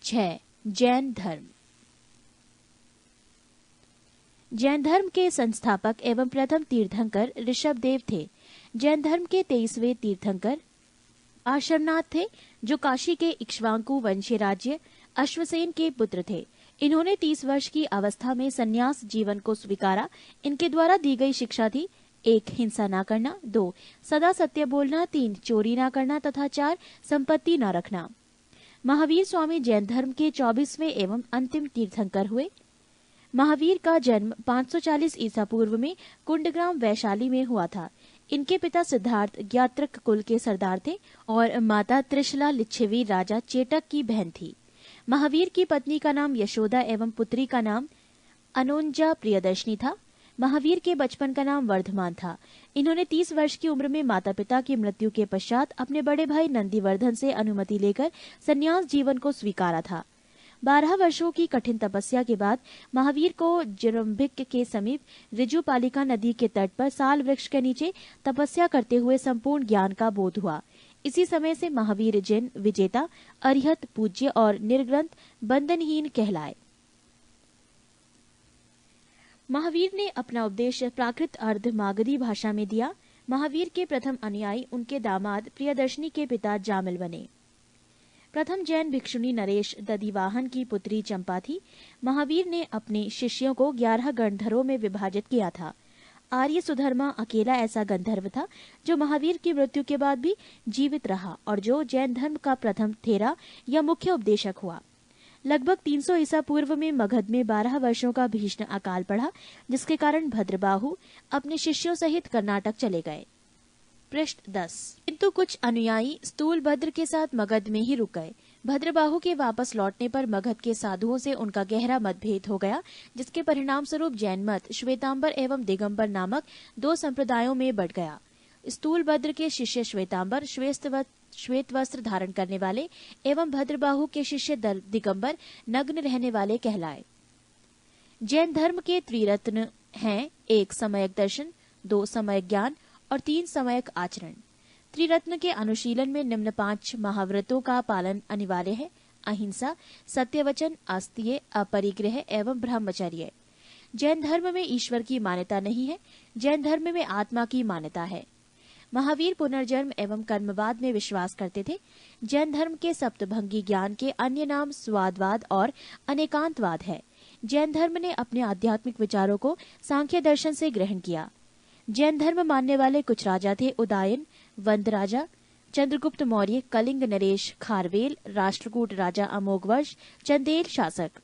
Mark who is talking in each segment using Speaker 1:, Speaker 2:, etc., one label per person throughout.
Speaker 1: 6. जैन धर्म। जैन धर्म के संस्थापक एवं प्रथम तीर्थंकर ऋषभदेव थे। जैन धर्म के 23वें तीर्थंकर आश्रमनाथ थे, जो काशी के इक्ष्वाकु वंशीय राज्य अश्वसेन के पुत्र थे। इन्होंने 30 वर्ष की अवस्था में संन्यास जीवन को स्वीकारा। इनके द्वारा दी गई शिक्षा थी: 1. हिंसा न करना, 2. सदा सत्य बोलना, 3. चोरी न करना तथा 4. संपत्ति न रखना। महावीर स्वामी जैन धर्म के 24वें एवं अंतिम तीर्थंकर हुए। महावीर का जन्म 540 ईसा पूर्व में कुंडग्राम वैशाली में हुआ था। इनके पिता सिद्धार्थ ज्ञात्रक कुल के सरदार थे और माता त्रिशला लिच्छवी राजा चेटक की बहन थी। महावीर की पत्नी का नाम यशोदा एवं पुत्री का नाम अनोंजा प्रियदर्शनी था। महावीर के बचपन का नाम वर्धमान था। इन्होंने 30 वर्ष की उम्र में माता पिता की मृत्यु के पश्चात अपने बड़े भाई नंदीवर्धन से अनुमति लेकर संन्यास जीवन को स्वीकारा था। 12 वर्षों की कठिन तपस्या के बाद महावीर को जरम्भिक के समीप ऋजुपालिका नदी के तट पर साल वृक्ष के नीचे तपस्या करते हुए संपूर्ण ज्ञान का बोध हुआ। इसी समय से महावीर जैन विजेता, अरिहत, पूज्य और निर्ग्रंथ बंधनहीन कहलाए। महावीर ने अपना उपदेश प्राकृत अर्ध मागधी भाषा में दिया। महावीर के प्रथम अनुयायी उनके दामाद प्रियदर्शनी के पिता जामिल बने। प्रथम जैन भिक्षुणी नरेश दधिवाहन की पुत्री चंपा थी। महावीर ने अपने शिष्यों को 11 गंधर्वों में विभाजित किया था। आर्य सुधर्मा अकेला ऐसा गंधर्व था जो महावीर की मृत्यु के बाद भी जीवित रहा और जो जैन धर्म का प्रथम थेरा या मुख्य उपदेशक हुआ। लगभग 300 ईसा पूर्व में मगध में 12 वर्षों का भीषण अकाल पड़ा, जिसके कारण भद्रबाहु अपने शिष्यों सहित कर्नाटक चले गए। पृष्ठ 10। किंतु कुछ अनुयायी स्थूलभद्र के साथ मगध में ही रुक गए। भद्रबाहु के वापस लौटने पर मगध के साधुओं से उनका गहरा मतभेद हो गया, जिसके परिणाम स्वरूप जैन मत श्वेतांबर एवं दिगंबर नामक 2 संप्रदायों में बढ़ गया। स्थूलभद्र के शिष्य श्वेतांबर श्वेत वस्त्र धारण करने वाले एवं भद्रबाहु के शिष्य दिगंबर नग्न रहने वाले कहलाए। जैन धर्म के त्रिरत्न हैं: 1. सम्यक दर्शन, 2. सम्यक ज्ञान और 3. सम्यक आचरण। त्रिरत्न के अनुशीलन में निम्न 5 महाव्रतों का पालन अनिवार्य है: अहिंसा, सत्यवचन, आस्तीय, अपरिग्रह एवं ब्रह्मचर्य। जैन धर्म में ईश्वर की मान्यता नहीं है। जैन धर्म में आत्मा की मान्यता है। महावीर पुनर्जन्म एवं कर्मवाद में विश्वास करते थे। जैन धर्म के सप्तभंगी ज्ञान के अन्य नाम स्वादवाद और अनेकांतवाद है। जैन धर्म ने अपने आध्यात्मिक विचारों को सांख्य दर्शन से ग्रहण किया। जैन धर्म मानने वाले कुछ राजा थे: उदायन, वंद राजा, चंद्रगुप्त मौर्य, कलिंग नरेश, खारवेल, राष्ट्रकूट राजा अमोघवर्ष, चंदेल शासक।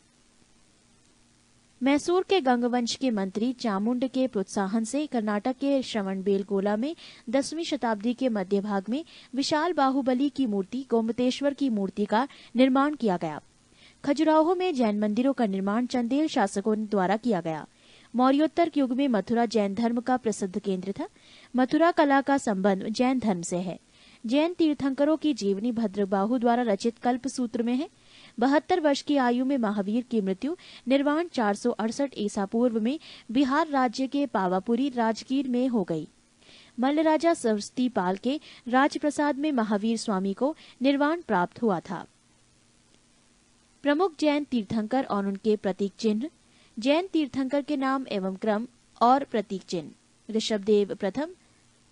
Speaker 1: मैसूर के गंगवंश के मंत्री चामुंड के प्रोत्साहन से कर्नाटक के श्रवणबेलगोला में 10वीं शताब्दी के मध्य भाग में विशाल बाहुबली की मूर्ति गोमतेश्वर की मूर्ति का निर्माण किया गया। खजुराहो में जैन मंदिरों का निर्माण चंदेल शासकों द्वारा किया गया। मौर्योत्तर युग में मथुरा जैन धर्म का प्रसिद्ध केंद्र था। मथुरा कला का संबंध जैन धर्म से है। जैन तीर्थंकरों की जीवनी भद्रबाहु द्वारा रचित कल्प सूत्र में है। 72 वर्ष की आयु में महावीर की मृत्यु निर्वाण 468 ईसा पूर्व में बिहार राज्य के पावापुरी राजगीर में हो गई। मल्ल राजा सरस्वती पाल के राजप्रसाद में महावीर स्वामी को निर्वाण प्राप्त हुआ था। प्रमुख जैन तीर्थंकर और उनके प्रतीक चिन्ह। जैन तीर्थंकर के नाम एवं क्रम और प्रतीक चिन्ह: ऋषभदेव प्रथम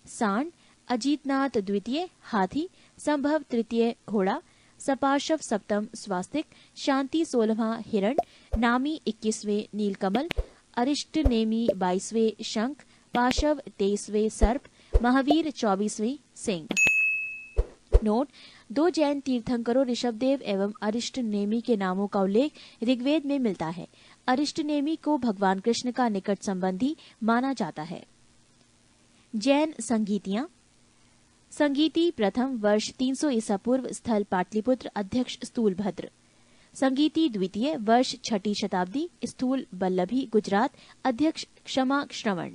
Speaker 1: सांड, अजीतनाथ द्वितीय हाथी, संभव तृतीय घोड़ा, सपार्शव सप्तम स्वास्तिक, शांति 16वां हिरण, नामी 21वें नीलकमल, अरिष्ट नेमी 22वें शंख, पाशव 23वें सर्प, महावीर 24वें सिंह। नोट: 2 जैन तीर्थंकरों ऋषभदेव एवं अरिष्ट नेमी के नामों का उल्लेख ऋग्वेद में मिलता है। अरिष्ट नेमी को भगवान कृष्ण का निकट संबंधी माना जाता है। जैन संगीतियां। संगीति प्रथम वर्ष 300 ईसा पूर्व, स्थल पाटलिपुत्र, अध्यक्ष स्थूलभद्र। संगीति द्वितीय वर्ष 6ठी शताब्दी, स्थूल बल्लभी गुजरात, अध्यक्ष क्षमा श्रवण।